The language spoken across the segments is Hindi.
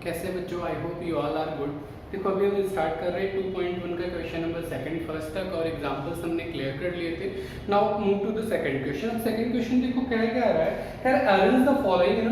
कैसे बच्चों, I hope you all are good. देखो अभी हम स्टार्ट कर रहे हैं 2.1 का क्वेश्चन नंबर सेकंड फर्स्ट तक और एग्जांपल्स हमने क्लियर कर लिए थे। Now move to the second question. अब सेकंड क्वेश्चन देखो क्या क्या आ रहा है यार, arrange the following in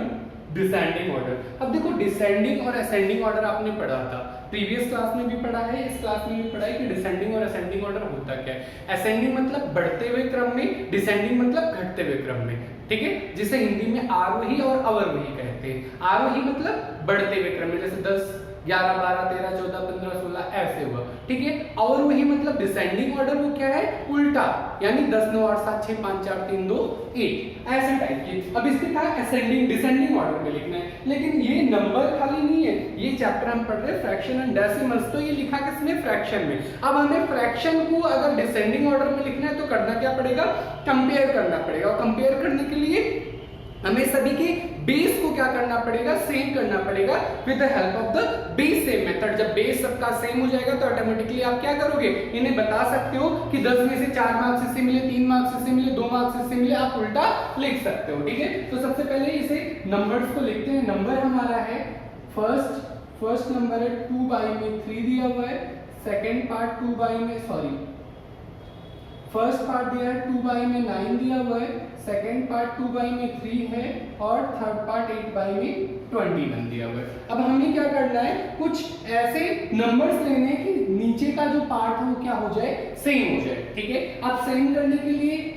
descending order. अब देखो डिसेंडिंग और असेंडिंग ऑर्डर आपने पढ़ा था, प्रीवियस क्लास में भी पढ़ा है, इस क्लास में भी पढ़ा है कि डिसेंडिंग और असेंडिंग ऑर्डर होता क्या है। असेंडिंग मतलब बढ़ते हुए क्रम में, डिसेंडिंग मतलब घटते हुए क्रम में, ठीक है, जिसे हिंदी में आरोही और अवरोही कहते हैं। आरोही मतलब बढ़ते हुए क्रम में, जैसे 10 11 12 13 14 15 16 ऐसे हुआ, ठीक है। और वही मतलब डिसेंडिंग ऑर्डर वो क्या है, उल्टा, यानी 10 9 8 7 6 5 4 3 2 1 ऐसे टाइप की। अब इसके क्या असेंडिंग डिसेंडिंग ऑर्डर में लिखना है, लेकिन ये नंबर खाली नहीं है, ये चैप्टर हम पढ़ रहे हैं फ्रैक्शन एंड डेसिमल्स, तो ये लिखा किसमें, फ्रैक्शन में। अब हमें फ्रैक्शन को अगर डिसेंडिंग ऑर्डर में लिखना है तो करना क्या पड़ेगा, कंपेयर करना पड़ेगा। और कंपेयर करने के लिए हमें सभी के बेस को क्या करना पड़ेगा, सेम करना पड़ेगा with the help of the base same method. जब बेस सबका सेम हो जाएगा तो ऑटोमेटिकली आप क्या करोगे, इन्हें बता सकते हो कि 10 में से 4 मार्क्स इससे मिले, 3 मार्क्स इससे मिले, 2 मार्क्स इससे मिले, आप उल्टा लिख सकते हो, ठीक है। तो सबसे पहले इसे नंबर्स को लिखते हैं। नंबर हमारा है फर्स्ट नंबर है 2 बाई में 3 दिया हुआ है, सेकेंड पार्ट 2 बाई में फर्स्ट पार्ट दिया है 2 बाई में 9 दिया हुआ है, सेकेंड पार्ट 2 बाई में 3 है और थर्ड पार्ट 8 बाई में 21 दिया हुआ है। अब हमें क्या करना है, कुछ ऐसे नंबर्स लेने हैं कि नीचे का जो पार्ट है वो क्या हो जाए, सेम हो जाए, ठीक है। अब सेम करने के लिए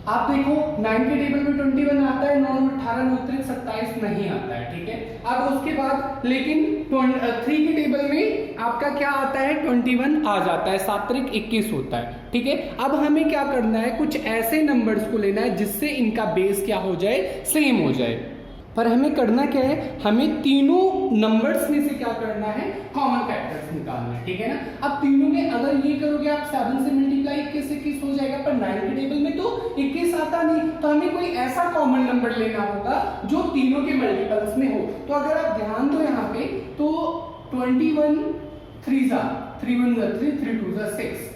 आप देखो 9 के टेबल में 21 आता है, 9 में 18 9 3 27 नहीं आता है, ठीक है। अब उसके बाद लेकिन 3 के टेबल में आपका क्या आता है, 21 आ जाता है, 7 3 21 होता है, ठीक है। अब हमें क्या करना है, कुछ ऐसे नंबर्स को लेना है जिससे इनका बेस क्या हो जाए, सेम हो जाए। पर हमें करना क्या है, हमें तीनों नंबर्स में से क्या करना है, कॉमन फैक्टर्स निकालना है, ठीक है ना। अब तीनों में अगर ये करोगे आप 7 से मल्टीप्लाई 21 21 हो जाएगा, पर 9 के टेबल में तो 21 आता नहीं, तो हमें कोई ऐसा कॉमन नंबर लेना होगा जो तीनों के मल्टीपल्स में हो। तो अगर आप ध्यान दो यहाँ पे तो 21 3 जा 3 1 जा 3 3 2 जा 6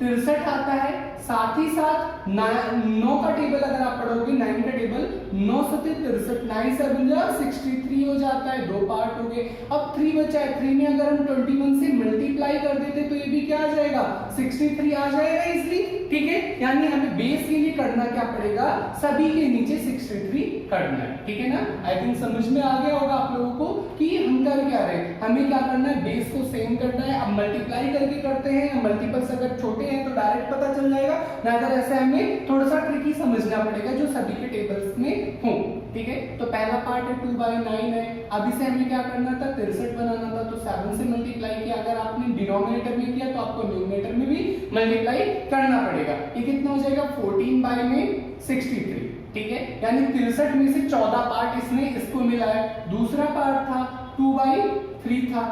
63 आता है। साथ ही साथ 9 का टेबल अगर आप पढ़ोगे, 9 का टेबल 9 7 63 9 7 जा 63 हो जाता है, 2 पार्ट हो गए। अब 3 बचा है, 3 में अगर हम 21 से मल्टीप्लाई कर देते तो ये भी क्या आ जाएगा, 63 आ जाएगा इजीली, ठीक है। यानी हमें बेस के लिए करना क्या पड़ेगा, सभी के नीचे 63 करना है, ठीक है ना। आई थिंक समझ में आ गया होगा आप लोगों को कि हम कर क्या रहे हैं, हमें क्या करना है, बेस को सेम करना है। अब मल्टीप्लाई करके करते हैं, मल्टीपल्स अगर छोटे हैं तो डायरेक्ट पता चल जाएगा, अगर ऐसे हमें थोड़ा सा ट्रिकी समझना पड़ेगा जो सभी के टेबल्स में हो, ठीक है। तो पहला पार्ट है 2 बाई 9 है। अब इसे हमें क्या करना था, 63 बनाना था, तो 7 से मल्टीप्लाई किया। अगर आपने डिनोमिनेटर में किया तो आपको न्यूमरेटर में भी मल्टीप्लाई करना पड़ेगा। ये कितना हो जाएगा, 14 बाई में 63, ठीक है। यानी 63 में से 14 पार्ट इसमें इसको मिला है। दूसरा पार्ट था 2 बाई 3 था,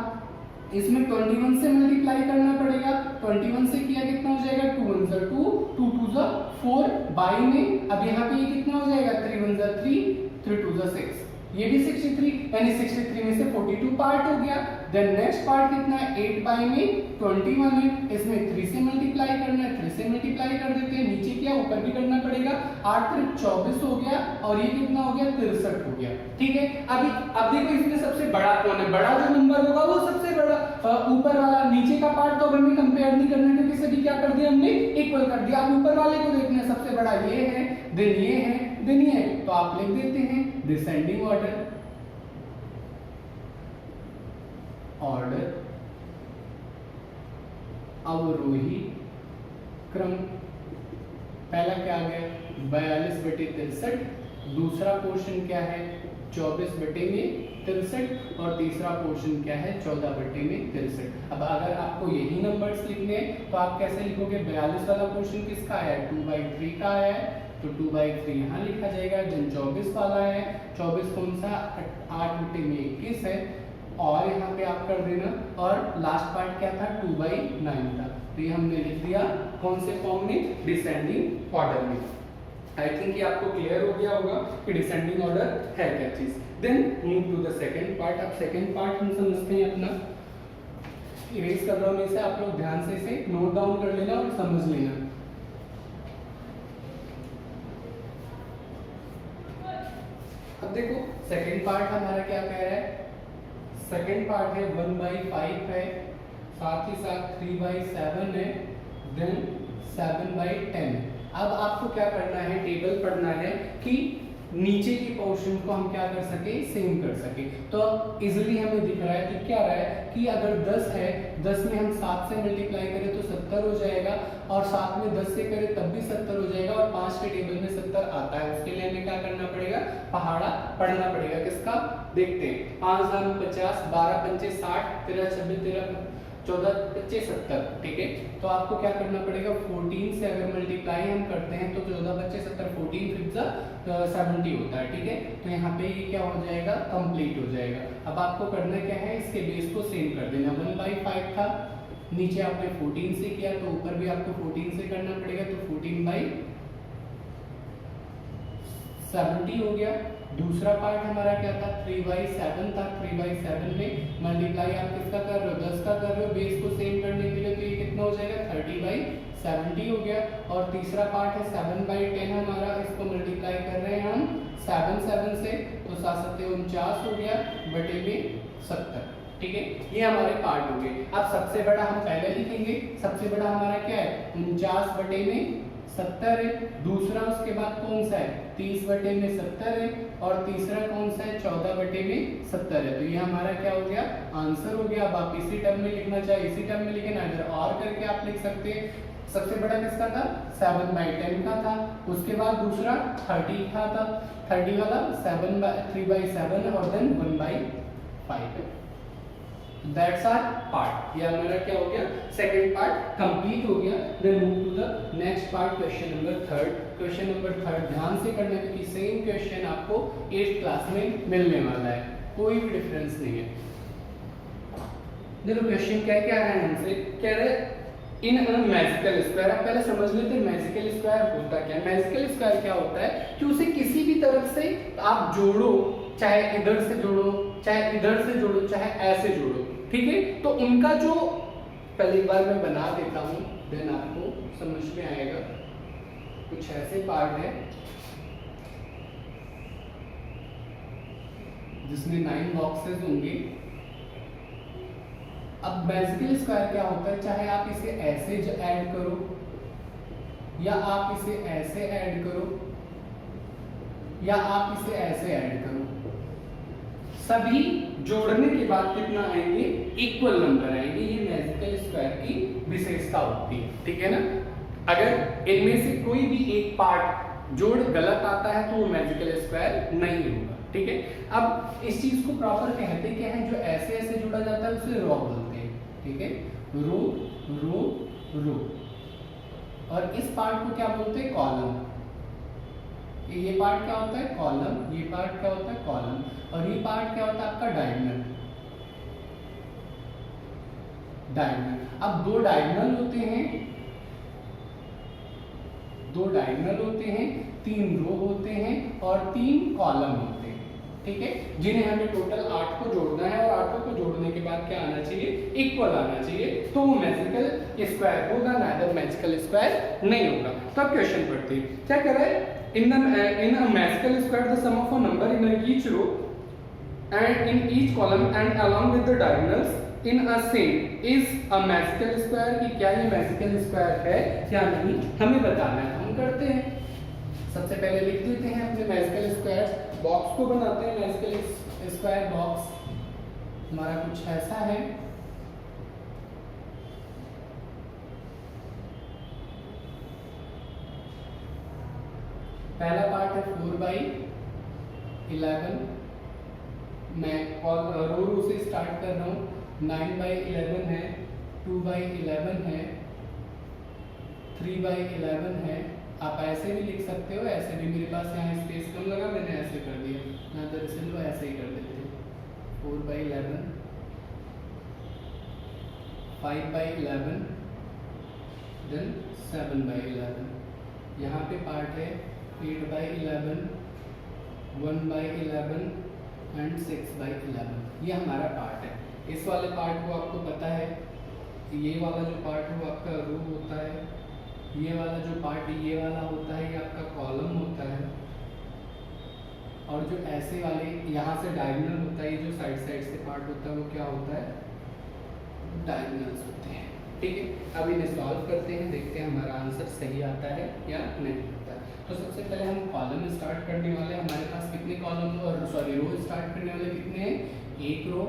इसमें 21 से मल्टीप्लाई करना पड़ेगा। 21 से किया कितना हो जाएगा, 2 1 जा 2 2 2 जा 4 बाई में। अब यहाँ पे ये कितना हो जाएगा, 3 1 जा 3 3 2 जा 6, ये भी 63, यानी 63 में से 42 पार्ट हो गया। देन नेक्स्ट पार्ट कितना है, 8 बाई में 21 है, इसमें 3 से मल्टीप्लाई करना है, 3 से मल्टीप्लाई कर देते हैं, नीचे क्या ऊपर भी करना पड़ेगा। 8 3 24 हो गया और ये कितना हो गया, 63 हो गया, ठीक है। अब देखो इसमें सबसे बड़ा कौन है, बड़ा जो नंबर होगा वो सबसे बड़ा ऊपर वाला। नीचे का पार्ट तो हमें कंपेयर नहीं करना क्योंकि सभी क्या कर दिया हमने, इक्वल कर दिया। अब ऊपर वाले को देखना है, सबसे बड़ा ये है, देन ये है, देन ये है, तो आप लिख देते हैं डिसेंडिंग ऑर्डर अवरोही क्रम। पहला क्या आ गया, 42 बटे 63, दूसरा पोर्शन क्या है 24 बटे में 63 और तीसरा पोर्शन क्या है 14 बटे में 63। अब अगर आपको यही नंबर्स लिखने हैं तो आप कैसे लिखोगे, 42 वाला पोर्शन किसका आया है, 2 बाई 3 का आया है, तो 2 बाई 3 यहाँ लिखा जाएगा। जन 24 वाला है, 24 कौन सा 8 बटे में 21 है, और यहाँ पे आप कर देना। और लास्ट पार्ट क्या था, 2 बाई 9 था, तो ये हमने लिख दिया कौन से फॉर्म में, डिसेंडिंग ऑर्डर में। आई थिंक ये आपको क्लियर हो गया होगा कि डिसेंडिंग ऑर्डर है क्या चीज। Then move to the second part. अब सेकंड पार्ट हम समझते हैं अपना, इरेज कर रहा हूं इसे, आप लोग ध्यान से इसे नोट डाउन कर लेना और समझ लेना। अब देखो सेकंड पार्ट हमारा क्या कह रहा है, सेकेंड पार्ट है 1/5 है, साथ ही साथ 3/7 है, देन 7/10। अब आपको क्या करना है, टेबल पढ़ना है कि नीचे की पोर्शन को हम क्या कर सके, सेम कर सके। तो इजीली हमें दिख रहा है, दिख क्या रहा है कि अगर 10 है, 10 में हम 7 से मल्टीप्लाई करें तो 70 हो जाएगा, और 7 में 10 से करें तब भी 70 हो जाएगा, और 5 के टेबल में 70 आता है। उसके लिए हमें क्या करना पड़ेगा, पहाड़ा पढ़ना पड़ेगा। किसका, देखते हैं। 5 दाम 50, 12 पंचे 60, 13 26 13 14 25 70, ठीक है। तो आपको क्या करना पड़ेगा, 14 से अगर मल्टीप्लाई हम करते हैं तो 14 25 70, 14 फिफ्थ 70 होता है, ठीक है। तो यहाँ पे ये क्या हो जाएगा, कंप्लीट हो जाएगा। अब आपको करना क्या है, इसके बेस को सेम कर देना। 1/5 था, नीचे आपने 14 से किया, तो ऊपर भी आपको 14 से करना पड़ेगा, तो 14/70 हो गया। दूसरा पार्ट हमारा क्या था, 3/7 था। 3/7 में मल्टीप्लाई आप किसका कर रहे हो, 10 का कर रहे हो, बेस को सेम करने के लिए, तो ये कितना हो जाएगा, 30/70 हो गया। और तीसरा पार्ट है 7/10 हमारा, इसको मल्टीप्लाई कर रहे हैं हम 7 से, तो 7 49 हो गया, बटे में 70, ठीक है। ये हमारे पार्ट हो गए। अब सबसे बड़ा हम पहले लिखेंगे। सबसे बड़ा हमारा क्या है, 49/70 है। दूसरा उसके बाद कौन सा है, 30/70 है। और तीसरा कौन सा है, 14/70 है। तो ये हमारा क्या हो गया, आंसर हो गया। अब आप इसी टर्म में लिखना चाहे इसी टर्म में लिखे ना, इधर और करके आप लिख सकते हैं। सबसे बड़ा किसका था, 7/10 का था। उसके बाद दूसरा 30 का था, 30 वाला 3/7 और देन 1/5 है। That's our part। ये हमारा क्या हो गया, सेकंड पार्ट कंप्लीट हो गया। Then move to the next part, question number 3। Question number 3 ध्यान से करना, क्योंकि सेम क्वेश्चन आपको 8th क्लास में मिलने वाला है, कोई भी डिफरेंस नहीं है। देखो क्वेश्चन क्या है हमसे, कह रहे इन अ मैजिकल स्क्वायर। आप पहले समझ लेते हैं मैजिकल स्क्वायर होता क्या है। मैजिकल स्क्वायर क्या होता है कि उसे किसी भी तरफ से आप जोड़ो, चाहे इधर से जोड़ो, चाहे इधर से जोड़ो, चाहे ऐसे जोड़ो, ठीक है। तो उनका जो, पहले एक बार मैं बना देता हूं, देन आपको समझ में आएगा। कुछ ऐसे पार्ट है जिसमें 9 बॉक्सेस होंगे। अब मैजिकल स्क्वायर क्या होता है, चाहे आप इसे ऐसे ऐड करो या आप इसे ऐसे ऐड करो या आप इसे ऐसे ऐड करो, सभी जोड़ने के बाद कितना आएंगे, इक्वल नंबर आएंगे। ये मैजिकल स्क्वायर की विशेषता होती है, ठीक है ना। अगर इनमें से कोई भी एक पार्ट जोड़ गलत आता है तो वो मैजिकल स्क्वायर नहीं होगा, ठीक है। अब इस चीज को प्रॉपर कहते क्या है, जो ऐसे ऐसे जोड़ा जाता है उसे रो बोलते हैं, ठीक है। रो रो रो। और इस पार्ट को क्या बोलते हैं, कॉलम। ये पार्ट क्या होता है, कॉलम। ये पार्ट क्या होता है, कॉलम। और ये पार्ट क्या होता है आपका, डायगोनल। डायगोनल। अब दो डायगोनल होते हैं, 2 डायगोनल होते हैं, 3 रो होते हैं और 3 कॉलम होते हैं, ठीक है। जिन्हें हमें टोटल 8 को जोड़ना है, और 8 को जोड़ने के बाद क्या आना चाहिए, इक्वल आना चाहिए। तो वो मैजिकल स्क्वायर होगा, नाइदर मैजिकल स्क्वायर नहीं होगा। तो अब क्वेश्चन पढ़ते हैं, क्या कह रहा है, in a magical square the sum of a number in each row and in each column and along with the diagonals in a same is a magical square। कि क्या ये मैजिकल स्क्वायर है क्या नहीं, हमें बताना है। हम करते हैं, सबसे पहले लिख देते हैं अपने मैजिकल स्क्वायर बॉक्स को बनाते हैं। मैजिकल स्क्वायर बॉक्स हमारा कुछ ऐसा है। पहला पार्ट है 4/11। मैं रो से स्टार्ट कर रहा हूँ। 9/11 है, 2/11 है, 3/11 है। आप ऐसे भी लिख सकते हो, ऐसे भी। मेरे पास यहाँ स्पेस कम लगा, मैंने ऐसे कर दिया। यहाँ दरअसल वो ऐसे ही कर देते हैं। 4/11, 5/11, देन 7/11। यहाँ पे पार्ट है 8/11, 1/11 एंड 6/11। ये हमारा पार्ट है। इस वाले पार्ट को आपको पता है, ये वाला जो पार्ट है वो आपका रो होता है, ये वाला जो पार्ट ये वाला होता है ये आपका कॉलम होता है, और जो ऐसे वाले यहाँ से डायगोनल होता है, ये जो साइड साइड से पार्ट होता है वो क्या होता है, डायगोनल्स होते हैं। ठीक है, अब इन्हें सॉल्व करते हैं, देखते हैं हमारा आंसर सही आता है या नहीं आता है। तो सबसे पहले हम कॉलम स्टार्ट करने वाले हैं। हमारे पास कितने कॉलम और रो स्टार्ट करने वाले कितने हैं, एक रो,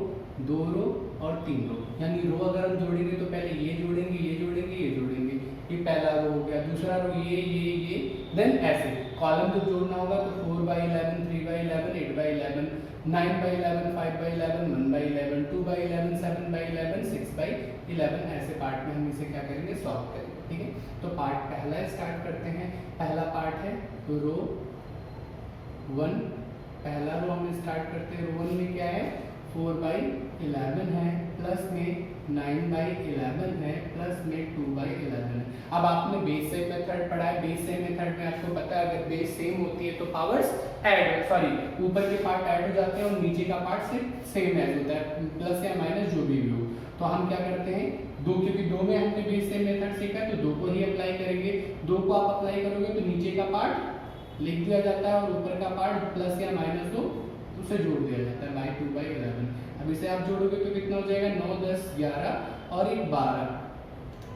दो रो और तीन रो। यानी रो अगर हम जोड़ेंगे तो पहले ये जोड़ेंगे, ये जोड़ेंगे, ये जोड़ेंगे, ये पहला रो हो गया, दूसरा रो ये, देन ऐसे कॉलम जब जोड़ना होगा तो 4/11, 3/11, 8/11, 9/11, 5/11, 1/11, 2/11, 7/11, 6/11, ऐसे पार्ट में हम इसे क्या करेंगे, सॉल्व करेंगे। ठीक है, तो पार्ट पहला स्टार्ट करते हैं। पहला पार्ट है रो 1, पहला रो हम स्टार्ट करते हैं। रो 1 में क्या है, 4/11 है, प्लस में 9/11 है, प्लस में 2/11 है। अब आपने बेस सेम मेथड पढ़ा है, बेस सेम मेथड में आपको पता है अगर बेस सेम होती है तो पावर्स ऊपर के पार्ट ऐड हो जाते हैं और नीचे का पार्ट सिर्फ सेम ऐड होता है, प्लस या माइनस जो भी हो। तो हम क्या करते हैं, दो, क्योंकि दो में हमने बेस सेम मेथड सीखा है तो दो को ही अप्लाई करेंगे। दो को आप अप्लाई करोगे तो नीचे का पार्ट लिख दिया जाता है और ऊपर का पार्ट प्लस या माइनस हो उसे जोड़ दिया जाता है बाई 2/11। अब इसे आप जोड़ोगे तो कितना हो जाएगा, 9, 10, 11 और एक 12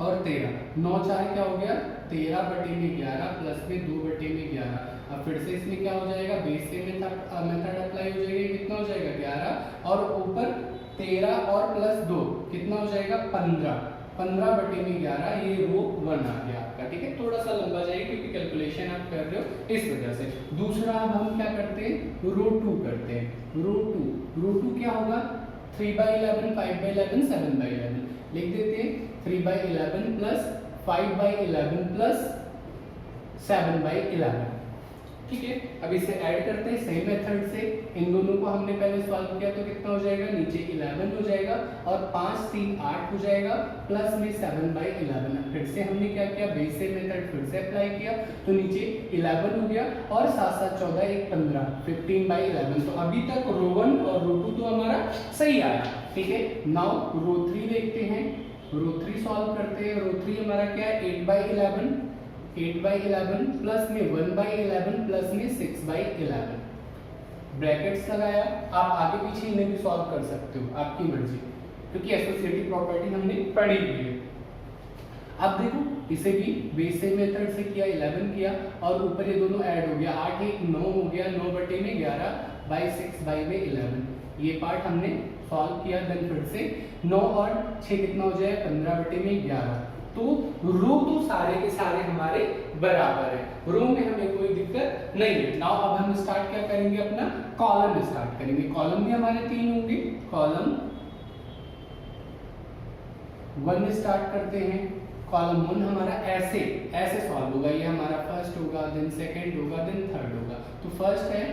और 13, 9 4 क्या हो गया, 13/11 प्लस में 2/11। अब फिर से इसमें क्या हो जाएगा, बेस से मेथड अप्लाई हो जाएगी, कितना हो जाएगा 11 और ऊपर 13 और प्लस 2 कितना हो जाएगा 15/11। ये रो 1 आ गया आपका। ठीक है, थोड़ा सा लंबा जाएगा क्योंकि कैलकुलेशन आप कर रहे हो इस वजह से। दूसरा अब हम क्या करते हैं, रो 2 करते हैं। रो 2 क्या होगा, 3/11, 5/11, 7/11 लिख देते हैं। 3/11 प्लस 5/11 प्लस 7/11। ठीक है, अब इसे ऐड करते हैं सेम मेथड से। इन दोनों को हमने पहले सॉल्व किया तो कितना हो जाएगा, नीचे 11 हो जाएगा और 5 3 8 हो जाएगा, प्लस में 7/11। फिर से हमने क्या किया, बेस से मेथड फिर से अप्लाई किया तो नीचे 11 हो गया और 7 7 14 1 15, 15/11। तो अभी तक रो 1 और रो 2 तो हमारा सही आया। ठीक है, नाउ रो 3 देखते हैं। रो 3 सॉल्व करते हैं। रो 3 हमारा क्या है, 8/11, 8/11 प्लस में 1/11 प्लस में 6/11। ब्रैकेट्स लगाया, आप आगे पीछे इन्हें भी सॉल्व कर सकते हो, आपकी मर्जी, क्योंकि एसोसिएटिव प्रॉपर्टी हमने पढ़ी हुई है। अब देखो इसे भी बेस से मेथड से किया, 11 किया और ऊपर ये दोनों ऐड हो गया, 8 1 9 हो गया, 9/11 बाई 6/11। ये पार्ट हमने सॉल्व किया। देन फिर से 9 और 6 कितना हो जाए, 15/11। तो रो तो सारे के सारे हमारे बराबर है, रो में हमें कोई दिक्कत नहीं है। नाउ अब हम स्टार्ट क्या करेंगे, अपना कॉलम स्टार्ट करेंगे। कॉलम भी हमारे 3 होंगे। कॉलम 1 स्टार्ट करते हैं। कॉलम 1 हमारा ऐसे सॉल्व होगा, ये हमारा फर्स्ट होगा, देन सेकंड होगा, देन थर्ड होगा। तो फर्स्ट है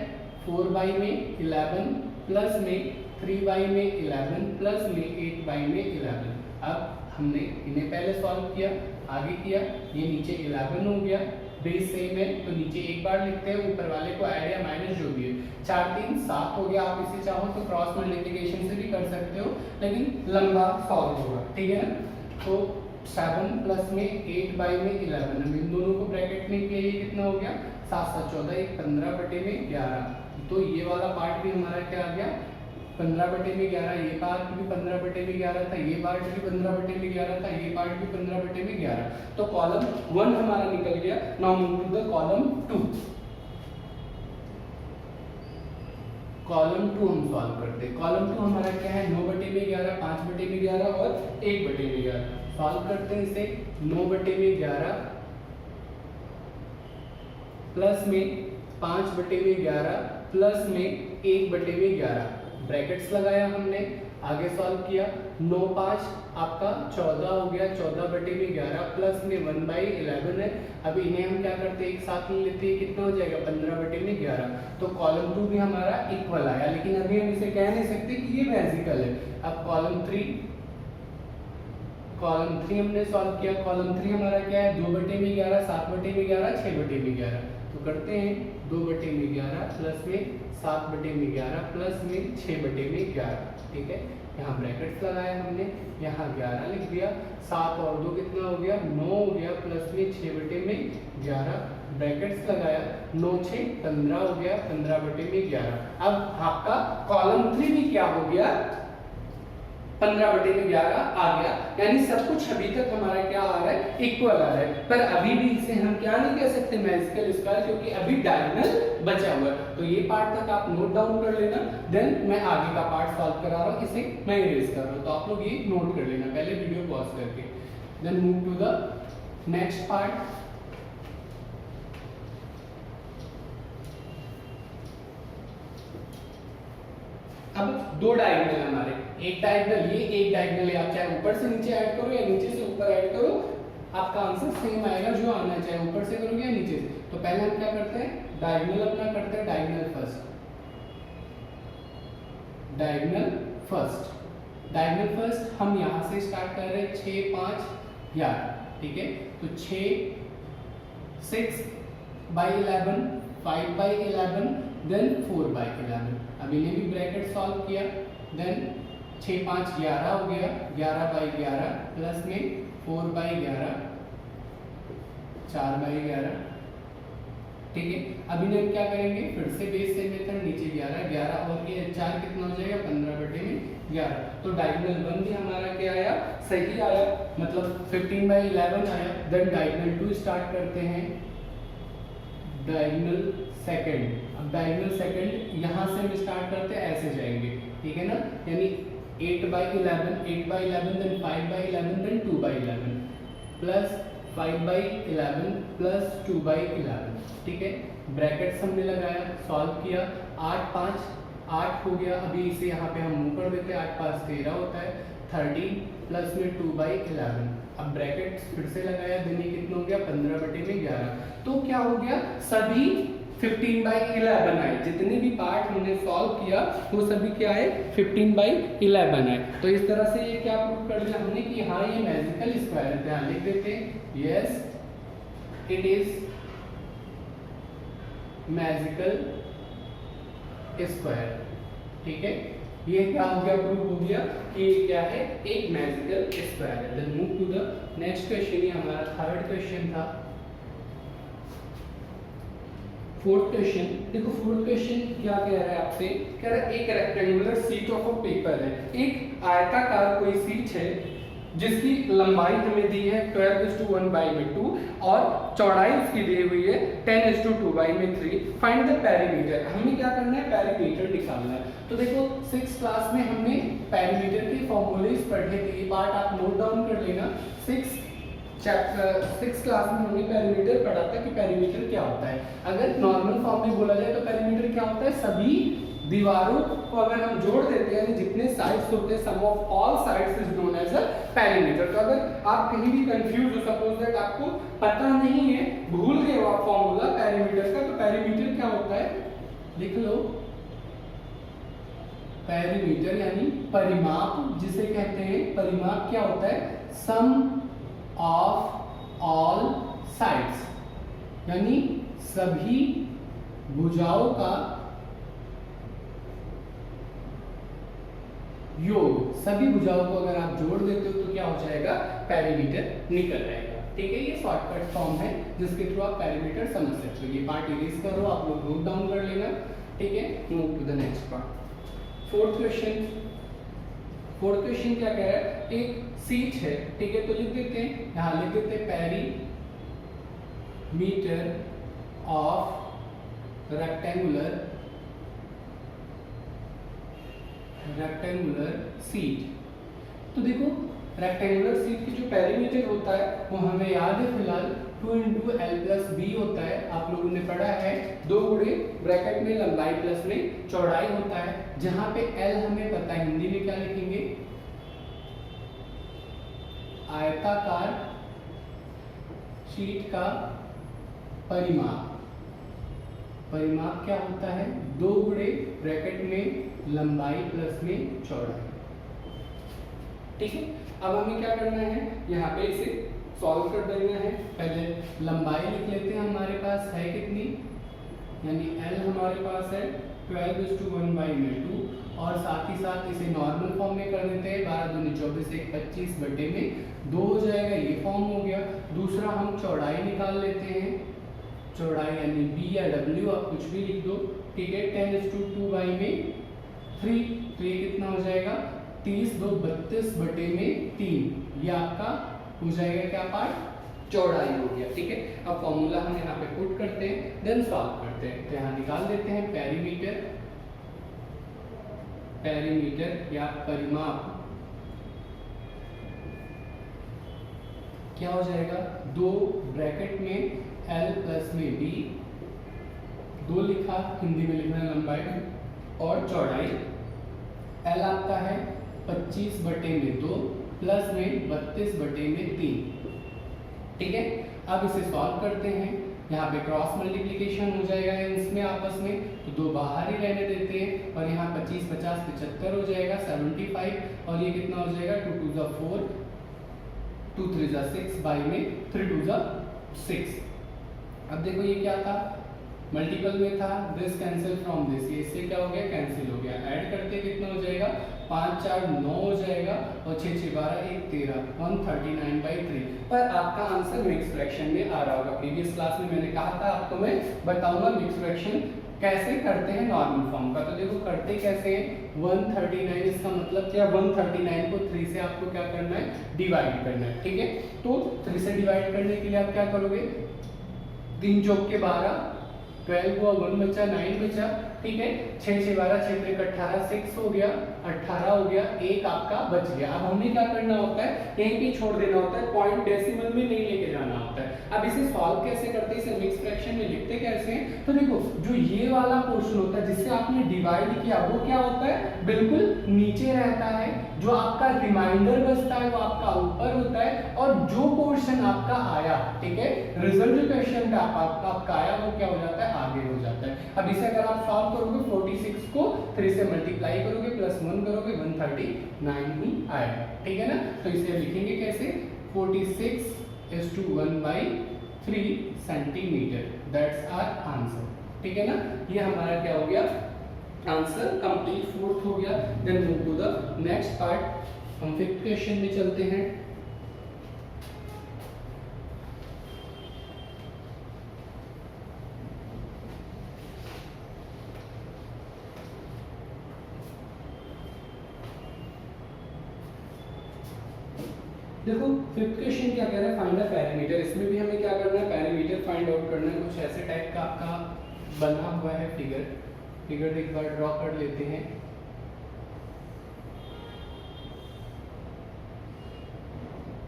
4/11 प्लस में 3/11 प्लस में 8/11। अब हमने इन्हें पहले सॉल्व किया, आगे किया, ये नीचे 11 हो गया, बेस सेम है तो नीचे एक बार लिखते हैं, ऊपर वाले को ऐड या माइनस जो भी है। 4 3 7 हो गया। आप इसे चाहो तो क्रॉस मल्टीप्लिकेशन से भी कर सकते हो, लेकिन लंबा सॉल्व होगा। ठीक है ना, तो 7 प्लस में 8/11, हम इन दोनों को ब्रैकेट में किया, ये कितना हो गया 7 7 14 1 15/11। तो ये वाला पार्ट भी हमारा क्या आ गया 15/11। ये पार्ट भी 15/11 था, ये पार्ट भी 15/11 था, ये पार्ट भी 15/11। तो कॉलम 1 हमारा निकल गया। Now move to the column 2। Column 2 हम सॉल्व करते हैं। कॉलम 2 हमारा क्या है, 9/11, 5/11 और 1/11। सॉल्व करते हैं इसे। 9/11 प्लस में 5/11 प्लस में 1/11, ब्रैकेट्स लगाया हमने, आगे सॉल्व किया। 9 5 आपका 14 हो गया, 14/11 प्लस में 1/11 है। अब इन्हें हम क्या करते हैं, एक साथ में लेते हैं, कितना हो जाएगा 15/11। तो कॉलम 2 भी हमारा इक्वल आया, लेकिन अभी हम इसे कह नहीं सकते कि ये मैजिकल है। अब कॉलम 3 हमने सॉल्व किया। कॉलम 3 हमारा क्या है, 2/11, 7/11, 6/11। तो करते हैं 2/11 प्लस में 7/11 प्लस में 6/11। ठीक है, यहाँ ब्रैकेट्स लगाया हमने, यहाँ 11 लिख दिया। 7 और 2 कितना हो गया 9 हो गया, प्लस में 6/11 ब्रैकेट्स लगाया, 9 6 15 हो गया, 15/11। अब आपका कॉलम 3 भी क्या हो गया, 15/11 आ गया, यानी सब कुछ अभी तक हमारा क्या आ रहा है, इक्वल आ रहा है। पर अभी भी इसे हम क्या नहीं कह सकते मैजिकल स्क्वायर, क्योंकि अभी डायगोनल बचा हुआ है। तो ये पार्ट तक आप नोट डाउन कर लेना, देन मैं आगे का पार्ट सॉल्व करा रहा हूँ, इसे मैं इरेज कर रहा हूँ, तो आप लोग ये नोट कर लेना पहले वीडियो पॉज करके। Then move to the next part. अब दो डायगोनल हमारे, एक डायगोनल ये, एक डायगोनल आप चाहे ऊपर से नीचे ऐड करो या नीचे से ऊपर ऐड करो, आपका आंसर सेम आएगा जो आना है, चाहे ऊपर से करोगे या नीचे से। तो पहले हम क्या करते हैं, डायगोनल अपना करते हैं, diagonal first, diagonal first, diagonal first हम यहां से स्टार्ट कर रहे हैं 6 5 11, ठीक है। तो 6 6/11, 5/11, देन 4/11। अब इन्हें भी ब्रैकेट सॉल्व किया, देन 6 5 11 हो गया, 11/11 प्लस में 4/11, 4/11, ठीक है। अब इन्हें हम क्या करेंगे, फिर से बेस से मेथड, नीचे 11 11 और ये 4 कितना हो जाएगा, 15/11। तो डायगोनल 1 भी हमारा क्या आया, सही आया, मतलब 15/11 आया। देन डायगोनल 2 स्टार्ट करते हैं, डायगोनल सेकंड। अब डायगोनल सेकंड यहां से हम स्टार्ट करते हैं, ऐसे जाएंगे, ठीक है ना, यानी 8/11, 8/11, देन 5/11, देन 2/11 प्लस 5/11 प्लस 2/11, ठीक है। ब्रैकेट्स हमने लगाया, सॉल्व किया, 8 5 8 हो गया। अभी इसे यहाँ पे हम मूव कर देते हैं, 8 5 13 होता है, 13 प्लस में 2/11। अब ब्रैकेट्स फिर से लगाया, देन ये कितना हो गया, 15/11। तो क्या हो गया, सभी 15/11 आए, जितने भी पार्ट हमने सॉल्व किया वो सभी क्या है, 15/11 आए। तो इस तरह से ये क्या प्रूव कर लिया हमने कि हाँ ये मैजिकल स्क्वायर है। ध्यान लिख देते हैं, yes it is magical square, ठीक है। ये क्या हो गया, प्रूव हो गया कि ये क्या है, एक मैजिकल स्क्वायर है। Then move to the next question, ये हमारा थर्ड क्वेश्चन था। फोर्थ क्वेश्चन देखो, फोर्थ क्वेश्चन क्या कह रहा है आपसे, कह रहा है एक rectangular sheet of a paper है, एक आयताकार कोई शीट है जिसकी लंबाई हमें दी है 12:1/2 और चौड़ाई उसकी दी हुई है 10:2/3। Find the perimeter. हमें क्या करना है, पेरीमीटर निकालना है। तो देखो 6th क्लास में हमने पेरीमीटर के फॉर्मूलेज पढ़े थे, ये पार्ट आप नोट डाउन कर लेना। 6th क्लास में हमने पेरीमीटर पढ़ा था कि पेरीमीटर क्या होता है। अगर नॉर्मल फॉर्म में बोला जाए तो पेरीमीटर क्या होता है, सभी दीवारों को अगर हम जोड़ देते हैं, जितने साइड्स होते हैं, sum of all sides is known as a perimeter. तो अगर आप कहीं भी कंफ्यूज हो, सपोज दैट आपको पता नहीं है, भूल गए आप फॉर्मूला पेरीमीटर का, तो पेरीमीटर क्या होता है, लिख लो। पेरीमीटर यानी परिमाप जिसे कहते हैं, परिमाप क्या होता है, सम ऑफ ऑल साइड्स, यानी सभी भुजाओं का योग। सभी भुजाओं को अगर आप जोड़ देते हो तो क्या हो जाएगा, पेरीमीटर निकल जाएगा, ठीक है। ये शॉर्टकट फॉर्म है जिसके थ्रू आप पेरीमीटर समझ सकते हो। ये पार्ट इरेज करो, आप लोग नोट डाउन कर लेना, ठीक है। Move to the next part. Fourth question क्या कह रहा है, एक शीट है, ठीक है, तो लिख देते हैं, यहाँ लिख देते हैं पेरीमीटर ऑफ रेक्टेंगुलर शीट। तो देखो रेक्टेंगुलर शीट की जो पेरीमीटर होता है वो हमें याद है फिलहाल 2 × L + B होता है। आप लोगों ने पढ़ा है 2 गुणे ब्रैकेट में लंबाई प्लस में चौड़ाई होता है, जहां पे L हमें पता है, हिंदी में क्या लिखेंगे, आयताकार शीट का परिमाप। परिमाप क्या होता है, 2 गुणे ब्रैकेट में लंबाई प्लस में चौड़ाई, ठीक है। अब हमें क्या करना है, यहाँ पे इसे सॉल्व कर देना है। पहले लंबाई लिख लेते हैं, हमारे पास है कितनी, यानी L हमारे पास है 12:1/2 और साथ ही साथ इसे नॉर्मल फॉर्म में कर देते हैं, 12 दूनी 24 1 25 बटे में 2 हो जाएगा, ये फॉर्म हो गया। दूसरा हम चौड़ाई निकाल लेते हैं, चौड़ाई यानी बी या डब्ल्यू आप कुछ भी लिख दो, ठीक है। 10:2 बाई में 3, तो ये कितना हो जाएगा 30 2 32 बटे में 3, ये आपका हो जाएगा क्या पार्ट, चौड़ाई हो गया, ठीक है। अब फॉर्मूला हम यहाँ पे पुट करते हैं, देन सॉल्व करते हैं। तो यहाँ निकाल देते हैं पेरीमीटर, पेरीमीटर या परिमाप क्या हो जाएगा, 2 ब्रैकेट में L प्लस में B, 2 लिखा, हिंदी में लिखना लंबाई, और चौड़ाई L आपका है 25 बटे में 2 प्लस में 32 बटे में 3, ठीक है। अब इसे सॉल्व करते हैं, यहाँ पे क्रॉस मल्टीप्लिकेशन हो जाएगा इसमें आपस में, तो 2 बाहर ही रहने देते हैं, और यहाँ 25 50 75 हो जाएगा 75, और ये कितना हो जाएगा 2 2 4 2 3 6 बाई में 3 2 6। अब देखो ये क्या था, मल्टीपल में था, दिस कैंसिल फ्रॉम दिस, ये इससे क्या हो गया कैंसिल हो गया। ऐड करते कितना हो जाएगा 5 4 9 हो जाएगा, और 6 6 12 1 13 139/3। पर आपका आंसर मिक्स फ्रैक्शन में आ रहा होगा। प्रीवियस क्लास में मैंने कहा था आपको मैं बताऊंगा मिक्स फ्रैक्शन कैसे करते हैं नॉर्मल फॉर्म का। तो देखो करते कैसे हैं, 139, इसका मतलब क्या, 139 को 3 से आपको क्या करना है, डिवाइड करना है, ठीक है। तो 3 से डिवाइड करने के लिए आप क्या करोगे, 3 चौक के 12, 12 हुआ, 1 बचा, 9 बचा, ठीक है। 6 6 12 6 3 18 6 हो गया, 18 हो गया, 1 आपका बच गया। अब हमें क्या करना होता है, कहीं पे छोड़ देना होता है, पॉइंट डेसिमल में नहीं लेके जाना होता है। अब इसे सॉल्व कैसे करते हैं, इसे मिक्स फ्रैक्शन में लिखते कैसे हैं, तो देखो जो ये वाला पोर्शन होता है जिससे आपने डिवाइड किया वो क्या होता है, बिल्कुल नीचे रहता है, जो आपका रिमाइंडर बचता है वो आपका ऊपर होता है, और जो पोर्शन आपका आया, ठीक है, रिजल्ट जो क्वेश्चन का आपका आया वो क्या हो जाता है, आगे हो जाता है। अब इसे अगर आप सॉल्व करोगे 46 को 3 से मल्टीप्लाई करोगे प्लस 1 करोगे 139 ही आएगा, ठीक है ना। तो इसे लिखेंगे कैसे, 46:1/3 सेंटीमीटर, दैट्स आवर आंसर, ठीक है ना। ये हमारा क्या हो गया, आंसर कंप्लीट 4th हो गया। Then move to the next part, हम 5th क्वेश्चन में चलते हैं। देखो 5th क्वेश्चन क्या कह रहा है, फाइंड द पेरीमीटर। इसमें भी हमें क्या करना है, पेरीमीटर फाइंड आउट करना है। कुछ ऐसे टाइप का आपका बना हुआ है फिगर एक बार ड्रॉ कर लेते हैं।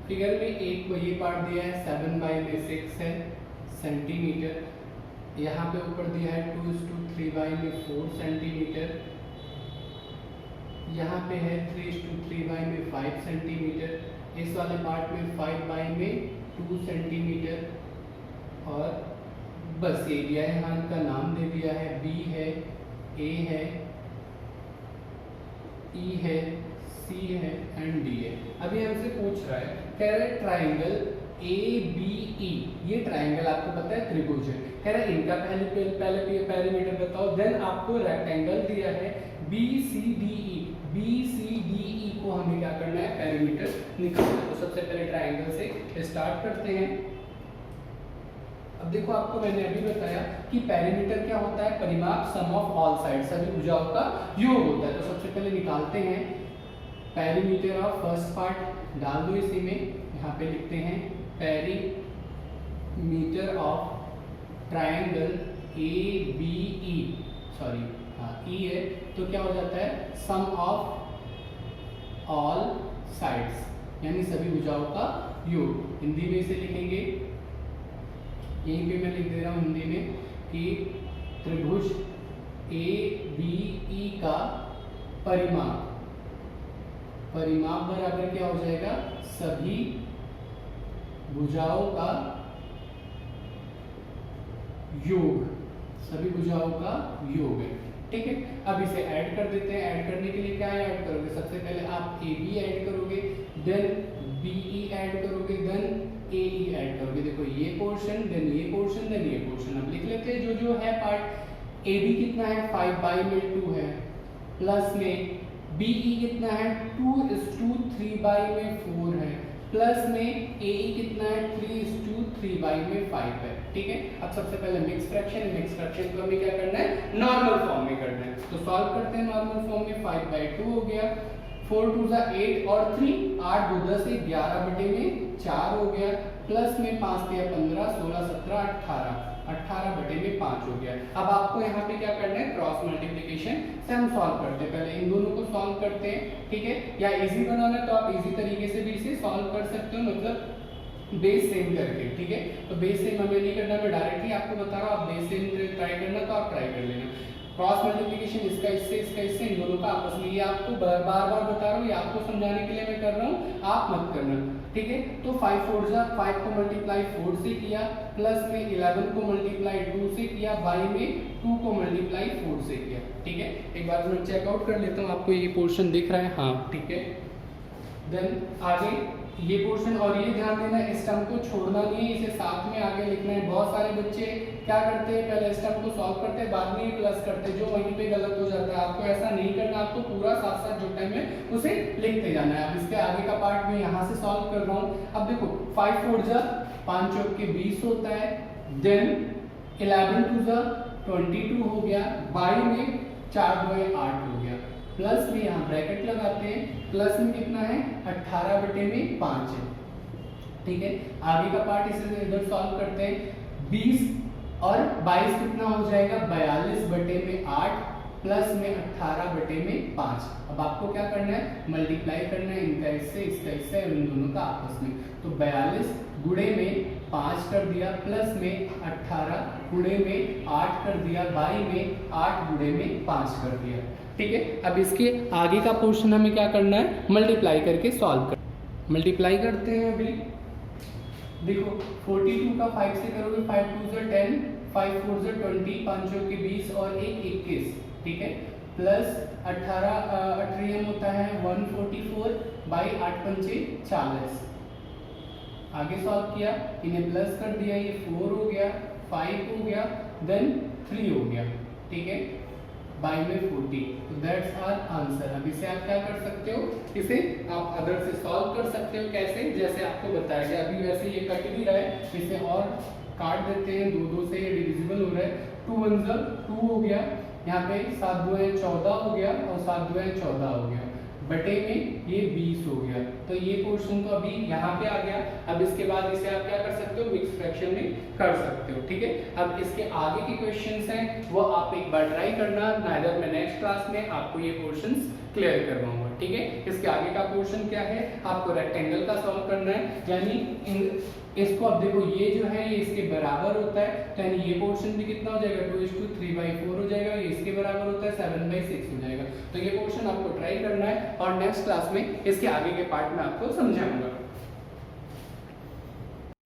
फिगर में एक ये पार्ट दिया है 7/6 है सेंटीमीटर, यहाँ पे ऊपर दिया है 2:3/4 सेंटीमीटर, यहाँ पे है 3:3/5 सेंटीमीटर, इस वाले पार्ट में 5/2 सेंटीमीटर, और बस एरिया है, यहाँ का नाम दे दिया है, बी है, ए है, ई है, सी है एंड डी है। अभी हमसे पूछ रहा है, कह रहा है ट्राइंगल ABE, ये ट्राइंगल आपको पता है त्रिभुज है, कह रहा है इनका पहले पेरीमीटर बताओ। देन आपको रेक्टेंगल दिया है BCDE, BCDE को हमें क्या करना है, पेरीमीटर निकालना है। तो सबसे पहले ट्राइंगल से स्टार्ट करते हैं। अब देखो आपको मैंने अभी बताया कि पेरीमीटर क्या होता है, परिमाप, सम ऑफ ऑल साइड, सभी भुजाओं का योग होता है। तो सबसे पहले निकालते हैं पेरीमीटर ऑफ फर्स्ट पार्ट, डाल दो इसी में, यहाँ पे लिखते हैं perimeter of triangle ABE, sorry हाँ E है, तो क्या हो जाता है, सम ऑफ ऑल साइड्स, यानी सभी भुजाओं का योग। हिंदी में इसे लिखेंगे, यहीं पे मैं लिख दे रहा हूँ हिंदी में कि त्रिभुज ABE का परिमाप बराबर क्या हो जाएगा, सभी भुजाओं का योग, सभी भुजाओं का योग है, ठीक है। अब इसे ऐड कर देते हैं। ऐड करने के लिए क्या ऐड करोगे, सबसे पहले आप AB ऐड करोगे, देन BE ऐड करोगे, देन AE ऐड करोगे। देखो ये पोर्शन, देन ये पोर्शन, देन ये पोर्शन। अब लिख लेते हैं जो है पार्ट। AB कितना है, 5/2 है, प्लस में BE कितना है, 2:3/4 है, प्लस में ए कितना है 3:3 में 5 है। ठीक है, अब सबसे पहले मिक्स फ्रैक्शन को हमें क्या करना है, नॉर्मल फॉर्म में करना है। तो सॉल्व करते हैं नॉर्मल फॉर्म में। 5/2 हो गया, 4 2 8 और 3 8 2 10 11/4 हो गया, प्लस में 5 3 15 16 17 18 18/5 हो गया। अब आपको यहाँ पे क्या करना है, क्रॉस मल्टीप्लिकेशन से हम सॉल्व करते हैं। पहले इन दोनों को सॉल्व करते हैं। ठीक है, या इजी बनाना है तो आप इजी तरीके से भी इसे सॉल्व कर सकते हो, मतलब बेस सेम करके। ठीक है, तो बेस सेम हमें नहीं करना, मैं डायरेक्टली आपको बता रहा हूँ। आप बेस सेम ट्राई करना तो आप ट्राई कर लेना। क्रॉस मल्टीप्लिकेशन इसका इससे इन दोनों का आपस में, ये आपको बार बार बता रहा हूँ, ये आपको समझाने के लिए मैं कर रहा हूँ, आप मत करना। ठीक है, तो 5 4 जा 5 को मल्टीप्लाई 4 से किया, प्लस में 11 को मल्टीप्लाई 2 से किया, बाई में 2 को मल्टीप्लाई 4 से किया। ठीक है, एक बार मैं चेकआउट कर लेता हूँ, आपको ये पोर्शन दिख रहा है? हाँ, ठीक है। देन आगे ये पोर्शन, और ये ध्यान देना इस टर्म को छोड़ना नहीं है, इसे साथ में आगे लिखना है। बहुत सारे बच्चे क्या करते हैं, पहले इस टर्म को सॉल्व करते हैं, बाद में ये प्लस करते हैं, जो वहीं पे गलत हो जाता है। आपको ऐसा नहीं करना, आपको पूरा साथ साथ जो टाइम है उसे लिखते जाना है। अब इसके आगे का पार्ट मैं यहाँ से सॉल्व कर रहा हूँ। अब देखो 5 4 जा 5 चौक के 20 होता है, देन 11 2 जा 22 हो गया, बाई में 4 2 8 हो गया, प्लस में यहाँ ब्रैकेट लगाते हैं, प्लस में कितना है 18/5 है। ठीक है, आगे का पार्ट इसे इधर सॉल्व करते हैं। 20 और 22 कितना हो जाएगा, 42/8 प्लस में 18/5। अब आपको क्या करना है, मल्टीप्लाई करना है इनका इससे और इन दोनों का आपस में। तो 42 गुणे में 5 कर दिया, प्लस में 18 गुणे में 8 कर दिया, बाई में 8 गुणे में 5 कर दिया। ठीक है, अब इसके आगे का पोर्शन हमें क्या करना है, मल्टीप्लाई करके सॉल्व कर। मल्टीप्लाई करते हैं अभी। देखो 42 का 5 से करोगे, 5 2 जा 10, 5 4 जा 20, 5 के 20 और 1 21। ठीक है, प्लस 18 होता है 144 बाई 8 पंचे 40। आगे सॉल्व किया, इन्हें प्लस कर दिया, ये 4 हो गया, 5 हो गया, देन 3 हो गया। ठीक है, बाई में 40। तो दैट्स आवर आंसर। अब इसे आप क्या कर सकते हो, इसे आप अदर से सॉल्व कर सकते हो। कैसे, जैसे आपको बताया गया। अभी वैसे ये कट भी रहा है, इसे और काट देते हैं, 2 2 से ये डिविजिबल हो रहा है। 2 1 जा 2 हो गया, यहाँ पे 7 2 14 हो गया, और 7 2 14 हो गया, बटे में ये 20 हो गया। तो ये पोर्शन तो अभी यहाँ पे आ गया। अब इसके बाद इसे आप क्या कर सकते हो, मिक्स फ्रैक्शन में कर सकते हो। ठीक है, अब इसके आगे की क्वेश्चंस हैं वो आप एक बार ट्राई करना, नाइदर मैं नेक्स्ट क्लास में आपको ये पोर्शंस क्लियर करवाऊंगा। ठीक है, इसके आगे का पोर्शन क्या है, आपको रेक्टेंगल का सॉल्व करना है, यानी इसको अब देखो ये जो है ये इसके बराबर होता है, तो यानी ये पोर्शन भी कितना हो जाएगा, 2:3/4 हो जाएगा, ये इसके बराबर होता है 7/6 हो जाएगा। तो ये पोर्शन आपको ट्राई करना है, और नेक्स्ट क्लास में इसके आगे के पार्ट में आपको समझाऊंगा।